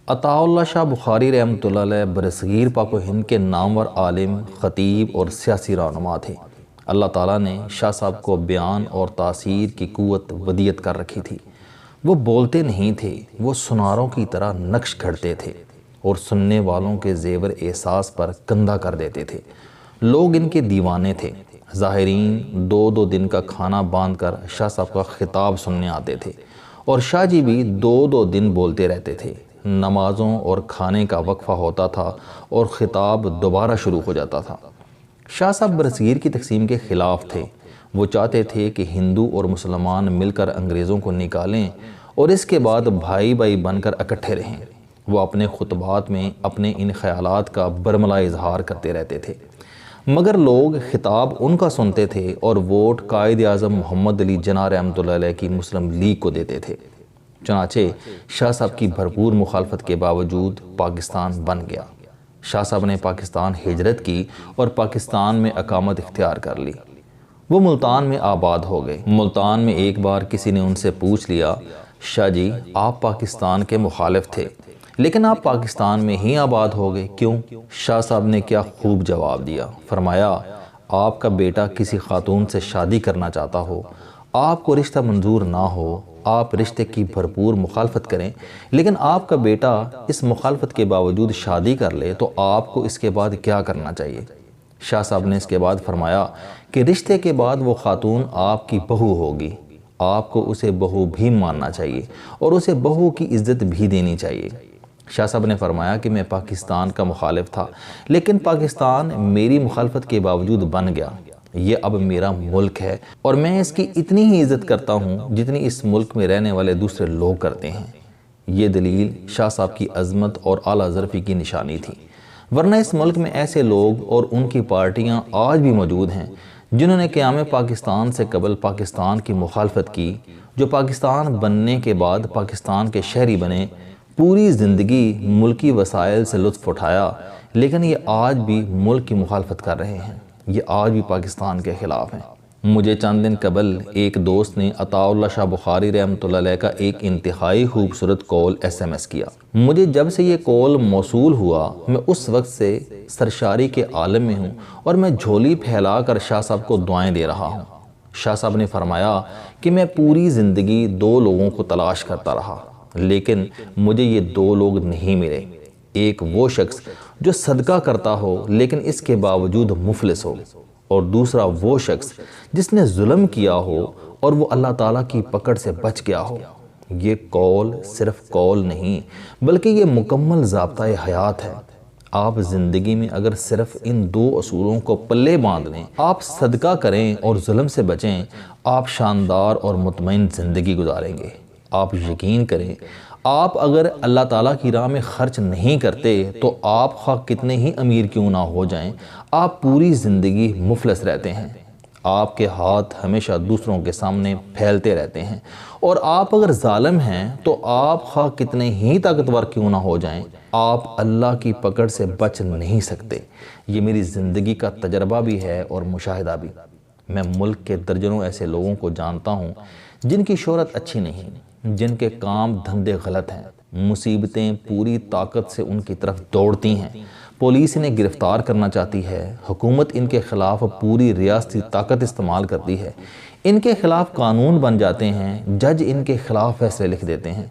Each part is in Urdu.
عطاء اللہ شاہ بخاری رحمۃ اللہ علیہ برصغیر پاک و ہند کے نامور عالم، خطیب اور سیاسی رہنما تھے۔ اللہ تعالیٰ نے شاہ صاحب کو بیان اور تاثیر کی قوت ودیت کر رکھی تھی۔ وہ بولتے نہیں تھے، وہ سناروں کی طرح نقش گھڑتے تھے اور سننے والوں کے زیور احساس پر کندہ کر دیتے تھے۔ لوگ ان کے دیوانے تھے۔ ظاہرین دو دو دن کا کھانا باندھ کر شاہ صاحب کا خطاب سننے آتے تھے، اور شاہ جی بھی دو دو دن بولتے رہتے تھے۔ نمازوں اور کھانے کا وقفہ ہوتا تھا اور خطاب دوبارہ شروع ہو جاتا تھا۔ شاہ صاحب برصغیر کی تقسیم کے خلاف تھے۔ وہ چاہتے تھے کہ ہندو اور مسلمان مل کر انگریزوں کو نکالیں اور اس کے بعد بھائی بھائی بن کر اکٹھے رہیں۔ وہ اپنے خطبات میں اپنے ان خیالات کا برملا اظہار کرتے رہتے تھے، مگر لوگ خطاب ان کا سنتے تھے اور ووٹ قائد اعظم محمد علی جناح رحمۃ اللہ علیہ کی مسلم لیگ کو دیتے تھے۔ چنانچہ شاہ صاحب کی بھرپور مخالفت کے باوجود پاکستان بن گیا۔ شاہ صاحب نے پاکستان ہجرت کی اور پاکستان میں اقامت اختیار کر لی۔ وہ ملتان میں آباد ہو گئے۔ ملتان میں ایک بار کسی نے ان سے پوچھ لیا، شاہ جی آپ پاکستان کے مخالف تھے لیکن آپ پاکستان میں ہی آباد ہو گئے، کیوں؟ شاہ صاحب نے کیا خوب جواب دیا، فرمایا آپ کا بیٹا کسی خاتون سے شادی کرنا چاہتا ہو، آپ کو رشتہ منظور نہ ہو، آپ رشتے کی بھرپور مخالفت کریں، لیکن آپ کا بیٹا اس مخالفت کے باوجود شادی کر لے تو آپ کو اس کے بعد کیا کرنا چاہیے؟ شاہ صاحب نے اس کے بعد فرمایا کہ رشتے کے بعد وہ خاتون آپ کی بہو ہوگی، آپ کو اسے بہو بھی ماننا چاہیے اور اسے بہو کی عزت بھی دینی چاہیے۔ شاہ صاحب نے فرمایا کہ میں پاکستان کا مخالف تھا لیکن پاکستان میری مخالفت کے باوجود بن گیا۔ یہ اب میرا ملک ہے اور میں اس کی اتنی ہی عزت کرتا ہوں جتنی اس ملک میں رہنے والے دوسرے لوگ کرتے ہیں۔ یہ دلیل شاہ صاحب کی عظمت اور اعلیٰ ظرفی کی نشانی تھی، ورنہ اس ملک میں ایسے لوگ اور ان کی پارٹیاں آج بھی موجود ہیں جنہوں نے قیام پاکستان سے قبل پاکستان کی مخالفت کی، جو پاکستان بننے کے بعد پاکستان کے شہری بنے، پوری زندگی ملکی وسائل سے لطف اٹھایا، لیکن یہ آج بھی ملک کی مخالفت کر رہے ہیں، یہ آج بھی پاکستان کے خلاف ہیں۔ مجھے چند دن قبل ایک دوست نے عطاء اللہ شاہ بخاری رحمۃ اللہ علیہ کا ایک انتہائی خوبصورت کال SMS کیا۔ مجھے جب سے یہ کال موصول ہوا میں اس وقت سے سرشاری کے عالم میں ہوں اور میں جھولی پھیلا کر شاہ صاحب کو دعائیں دے رہا ہوں۔ شاہ صاحب نے فرمایا کہ میں پوری زندگی دو لوگوں کو تلاش کرتا رہا لیکن مجھے یہ دو لوگ نہیں ملے، ایک وہ شخص جو صدقہ کرتا ہو لیکن اس کے باوجود مفلس ہو، اور دوسرا وہ شخص جس نے ظلم کیا ہو اور وہ اللہ تعالیٰ کی پکڑ سے بچ گیا ہو۔ یہ قول صرف قول نہیں بلکہ یہ مکمل ضابطہ حیات ہے۔ آپ زندگی میں اگر صرف ان دو اصولوں کو پلے باندھ لیں، آپ صدقہ کریں اور ظلم سے بچیں، آپ شاندار اور مطمئن زندگی گزاریں گے۔ آپ یقین کریں، آپ اگر اللہ تعالیٰ کی راہ میں خرچ نہیں کرتے تو آپ خواہ کتنے ہی امیر کیوں نہ ہو جائیں، آپ پوری زندگی مفلس رہتے ہیں۔ آپ کے ہاتھ ہمیشہ دوسروں کے سامنے پھیلتے رہتے ہیں، اور آپ اگر ظالم ہیں تو آپ خواہ کتنے ہی طاقتور کیوں نہ ہو جائیں، آپ اللہ کی پکڑ سے بچ نہیں سکتے۔ یہ میری زندگی کا تجربہ بھی ہے اور مشاہدہ بھی۔ میں ملک کے درجنوں ایسے لوگوں کو جانتا ہوں جن کی شہرت اچھی نہیں، جن کے کام دھندے غلط ہیں، مصیبتیں پوری طاقت سے ان کی طرف دوڑتی ہیں، پولیس انہیں گرفتار کرنا چاہتی ہے، حکومت ان کے خلاف پوری ریاستی طاقت استعمال کرتی ہے، ان کے خلاف قانون بن جاتے ہیں، جج ان کے خلاف فیصلے لکھ دیتے ہیں،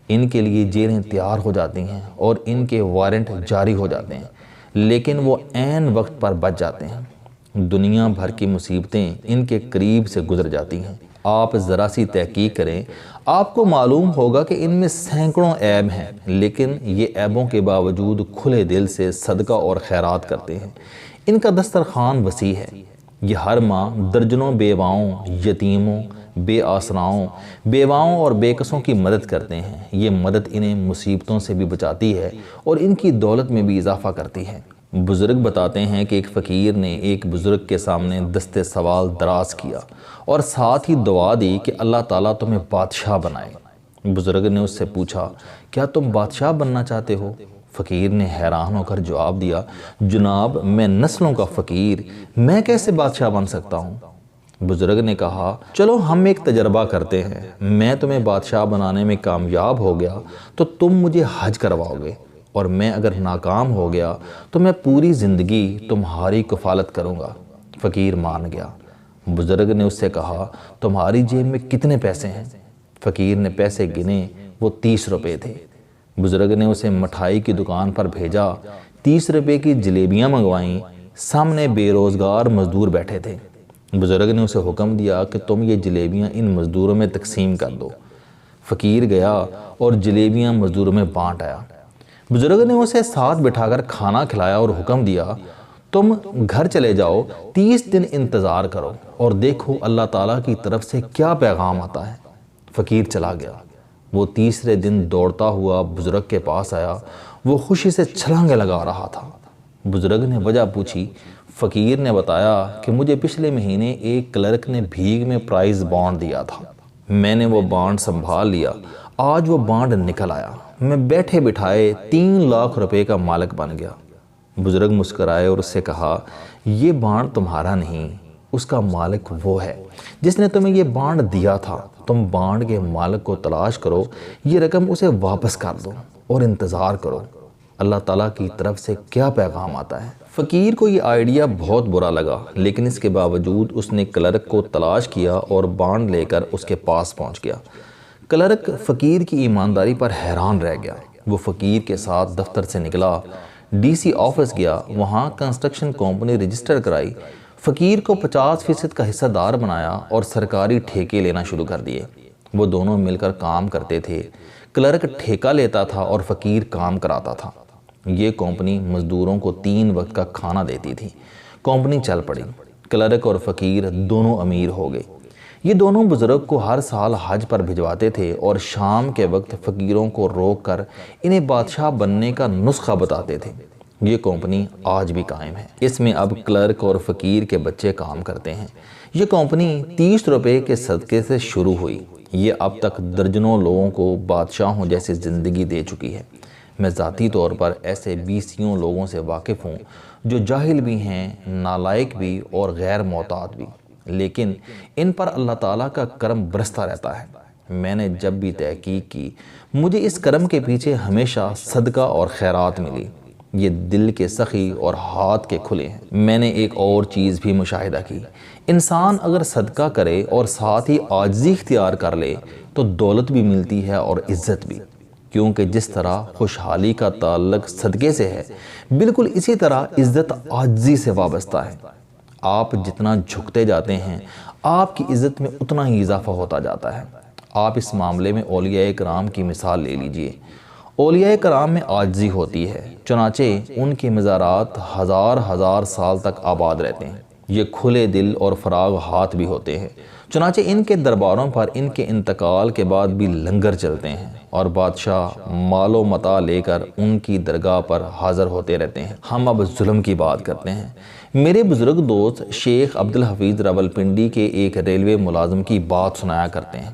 ان کے لیے جیلیں تیار ہو جاتی ہیں اور ان کے وارنٹ جاری ہو جاتے ہیں، لیکن وہ عین وقت پر بچ جاتے ہیں۔ دنیا بھر کی مصیبتیں ان کے قریب سے گزر جاتی ہیں۔ آپ ذرا سی تحقیق کریں، آپ کو معلوم ہوگا کہ ان میں سینکڑوں عیب ہیں، لیکن یہ عیبوں کے باوجود کھلے دل سے صدقہ اور خیرات کرتے ہیں۔ ان کا دسترخوان وسیع ہے۔ یہ ہر ماہ درجنوں بیواؤں، یتیموں، بے آسراؤں، بیواؤں اور بے کسوں کی مدد کرتے ہیں۔ یہ مدد انہیں مصیبتوں سے بھی بچاتی ہے اور ان کی دولت میں بھی اضافہ کرتی ہے۔ بزرگ بتاتے ہیں کہ ایک فقیر نے ایک بزرگ کے سامنے دستے سوال دراز کیا اور ساتھ ہی دعا دی کہ اللہ تعالیٰ تمہیں بادشاہ بنائے۔ بزرگ نے اس سے پوچھا، کیا تم بادشاہ بننا چاہتے ہو؟ فقیر نے حیران ہو کر جواب دیا، جناب میں نسلوں کا فقیر، میں کیسے بادشاہ بن سکتا ہوں؟ بزرگ نے کہا چلو ہم ایک تجربہ کرتے ہیں، میں تمہیں بادشاہ بنانے میں کامیاب ہو گیا تو تم مجھے حج کرواؤ گے، اور میں اگر ناکام ہو گیا تو میں پوری زندگی تمہاری کفالت کروں گا۔ فقیر مان گیا۔ بزرگ نے اس سے کہا تمہاری جیب میں کتنے پیسے ہیں؟ فقیر نے پیسے گنے، وہ 30 روپے تھے۔ بزرگ نے اسے مٹھائی کی دکان پر بھیجا، 30 روپے کی جلیبیاں منگوائیں۔ سامنے بے روزگار مزدور بیٹھے تھے۔ بزرگ نے اسے حکم دیا کہ تم یہ جلیبیاں ان مزدوروں میں تقسیم کر دو۔ فقیر گیا اور جلیبیاں مزدوروں میں بانٹ آیا۔ بزرگ نے اسے ساتھ بٹھا کر کھانا کھلایا اور حکم دیا تم گھر چلے جاؤ، 30 دن انتظار کرو اور دیکھو اللہ تعالیٰ کی طرف سے کیا پیغام آتا ہے۔ فقیر چلا گیا۔ وہ تیسرے دن دوڑتا ہوا بزرگ کے پاس آیا، وہ خوشی سے چھلانگیں لگا رہا تھا۔ بزرگ نے وجہ پوچھی۔ فقیر نے بتایا کہ مجھے پچھلے مہینے ایک کلرک نے بھیگ میں پرائز بانڈ دیا تھا، میں نے وہ بانڈ سنبھال لیا، آج وہ بانڈ نکل آیا، میں بیٹھے بٹھائے 3 لاکھ روپے کا مالک بن گیا۔ بزرگ مسکرائے اور اس سے کہا یہ بانڈ تمہارا نہیں، اس کا مالک وہ ہے جس نے تمہیں یہ بانڈ دیا تھا۔ تم بانڈ کے مالک کو تلاش کرو، یہ رقم اسے واپس کر دو اور انتظار کرو اللہ تعالیٰ کی طرف سے کیا پیغام آتا ہے۔ فقیر کو یہ آئیڈیا بہت برا لگا، لیکن اس کے باوجود اس نے کلرک کو تلاش کیا اور بانڈ لے کر اس کے پاس پہنچ گیا۔ کلرک فقیر کی ایمانداری پر حیران رہ گیا۔ وہ فقیر کے ساتھ دفتر سے نکلا، ڈی سی آفس گیا، وہاں کنسٹرکشن کمپنی رجسٹر کرائی، فقیر کو 50% کا حصہ دار بنایا اور سرکاری ٹھیکے لینا شروع کر دیے۔ وہ دونوں مل کر کام کرتے تھے، کلرک ٹھیکہ لیتا تھا اور فقیر کام کراتا تھا۔ یہ کمپنی مزدوروں کو 3 وقت کا کھانا دیتی تھی۔ کمپنی چل پڑی، کلرک اور فقیر دونوں امیر ہو گئے۔ یہ دونوں بزرگ کو ہر سال حج پر بھجواتے تھے اور شام کے وقت فقیروں کو روک کر انہیں بادشاہ بننے کا نسخہ بتاتے تھے۔ یہ کمپنی آج بھی قائم ہے، اس میں اب کلرک اور فقیر کے بچے کام کرتے ہیں۔ یہ کمپنی 30 روپے کے صدقے سے شروع ہوئی، یہ اب تک درجنوں لوگوں کو بادشاہوں جیسی زندگی دے چکی ہے۔ میں ذاتی طور پر ایسے 20 لوگوں سے واقف ہوں جو جاہل بھی ہیں، نالائق بھی اور غیر محتاط بھی، لیکن ان پر اللہ تعالیٰ کا کرم برستا رہتا ہے۔ میں نے جب بھی تحقیق کی، مجھے اس کرم کے پیچھے ہمیشہ صدقہ اور خیرات ملی۔ یہ دل کے سخی اور ہاتھ کے کھلے ہیں۔ میں نے ایک اور چیز بھی مشاہدہ کی، انسان اگر صدقہ کرے اور ساتھ ہی عاجزی اختیار کر لے تو دولت بھی ملتی ہے اور عزت بھی، کیونکہ جس طرح خوشحالی کا تعلق صدقے سے ہے، بالکل اسی طرح عزت عاجزی سے وابستہ ہے۔ آپ جتنا جھکتے جاتے ہیں، آپ کی عزت میں اتنا ہی اضافہ ہوتا جاتا ہے۔ آپ اس معاملے میں اولیاء کرام کی مثال لے لیجئے۔ اولیاء کرام میں عاجزی ہوتی ہے، چنانچہ ان کے مزارات ہزار سال تک آباد رہتے ہیں۔ یہ کھلے دل اور فراغ ہاتھ بھی ہوتے ہیں، چنانچہ ان کے درباروں پر ان کے انتقال کے بعد بھی لنگر چلتے ہیں اور بادشاہ مال و متاع لے کر ان کی درگاہ پر حاضر ہوتے رہتے ہیں۔ ہم اب ظلم کی بات کرتے ہیں۔ میرے بزرگ دوست شیخ عبدالحفیظ راولپنڈی کے ایک ریلوے ملازم کی بات سنایا کرتے ہیں۔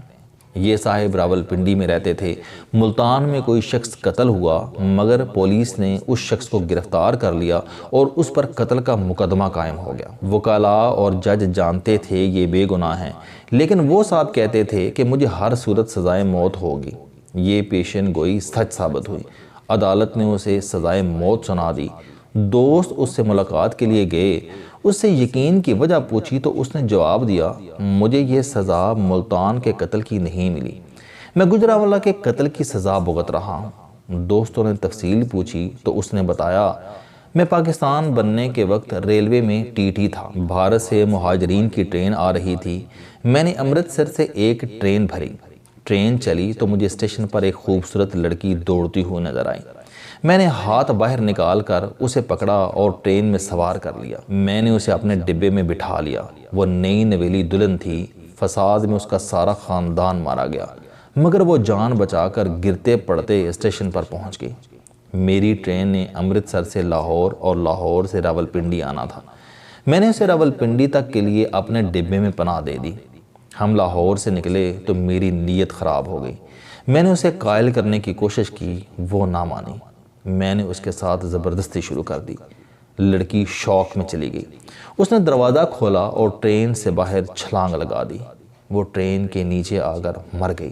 یہ صاحب راولپنڈی میں رہتے تھے۔ ملتان میں کوئی شخص قتل ہوا، مگر پولیس نے اس شخص کو گرفتار کر لیا اور اس پر قتل کا مقدمہ قائم ہو گیا۔ وکلاء اور جج جانتے تھے یہ بے گناہ ہیں، لیکن وہ صاحب کہتے تھے کہ مجھے ہر صورت سزائے موت ہوگی۔ یہ پیشن گوئی سچ ثابت ہوئی، عدالت نے اسے سزائے موت سنا دی۔ دوست اس سے ملاقات کے لیے گئے، اس سے یقین کی وجہ پوچھی تو اس نے جواب دیا مجھے یہ سزا ملتان کے قتل کی نہیں ملی، میں گجرانوالہ کے قتل کی سزا بھگت رہا ہوں۔ دوستوں نے تفصیل پوچھی تو اس نے بتایا میں پاکستان بننے کے وقت ریلوے میں ٹی ٹی تھا، بھارت سے مہاجرین کی ٹرین آ رہی تھی، میں نے امرتسر سے ایک ٹرین بھری، ٹرین چلی تو مجھے اسٹیشن پر ایک خوبصورت لڑکی دوڑتی ہوئی نظر آئی، میں نے ہاتھ باہر نکال کر اسے پکڑا اور ٹرین میں سوار کر لیا، میں نے اسے اپنے ڈبے میں بٹھا لیا، وہ نئی نویلی دلہن تھی، فساد میں اس کا سارا خاندان مارا گیا، مگر وہ جان بچا کر گرتے پڑتے اسٹیشن پر پہنچ گئی۔ میری ٹرین نے امرتسر سے لاہور اور لاہور سے راولپنڈی آنا تھا، میں نے اسے راولپنڈی تک کے لیے اپنے ڈبے میں پناہ دے دی۔ ہم لاہور سے نکلے تو میری نیت خراب ہو گئی، میں نے اسے قائل کرنے کی کوشش کی، وہ نہ مانی، میں نے اس کے ساتھ زبردستی شروع کر دی۔ لڑکی شوق میں چلی گئی۔ اس نے دروازہ کھولا اور ٹرین سے باہر چھلانگ لگا دی۔ وہ ٹرین کے نیچے آ کر مر گئی۔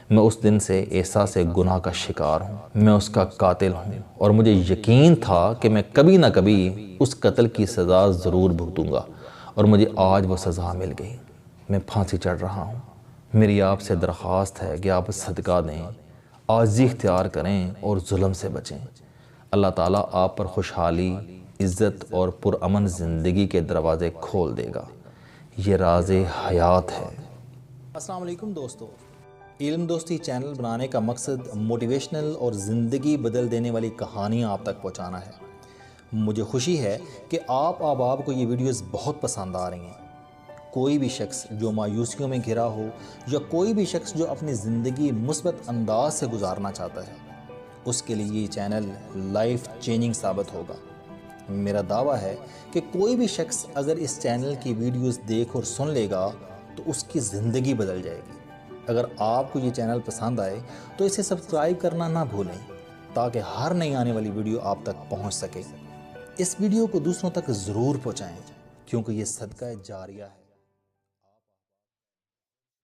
میں اس دن سے احساس گناہ کا شکار ہوں، میں اس کا قاتل ہوں، اور مجھے یقین تھا کہ میں کبھی نہ کبھی اس قتل کی سزا ضرور بھگتوں گا، اور مجھے آج وہ سزا مل گئی۔ میں پھانسی چڑھ رہا ہوں۔ میری آپ سے درخواست ہے کہ آپ صدقہ دیں، عاجزی اختیار کریں اور ظلم سے بچیں۔ اللہ تعالیٰ آپ پر خوشحالی، عزت اور پرامن زندگی کے دروازے کھول دے گا۔ یہ راز حیات ہے۔ السلام علیکم دوستو، علم دوستی چینل بنانے کا مقصد موٹیویشنل اور زندگی بدل دینے والی کہانیاں آپ تک پہنچانا ہے۔ مجھے خوشی ہے کہ آپ احباب کو یہ ویڈیوز بہت پسند آ رہی ہیں۔ کوئی بھی شخص جو مایوسیوں میں گھرا ہو یا کوئی بھی شخص جو اپنی زندگی مثبت انداز سے گزارنا چاہتا ہے، اس کے لیے یہ چینل لائف چینجنگ ثابت ہوگا۔ میرا دعویٰ ہے کہ کوئی بھی شخص اگر اس چینل کی ویڈیوز دیکھ اور سن لے گا تو اس کی زندگی بدل جائے گی۔ اگر آپ کو یہ چینل پسند آئے تو اسے سبسکرائب کرنا نہ بھولیں تاکہ ہر نئی آنے والی ویڈیو آپ تک پہنچ سکے۔ اس ویڈیو کو دوسروں تک ضرور پہنچائیں کیونکہ یہ صدقہ جاریہ ہے۔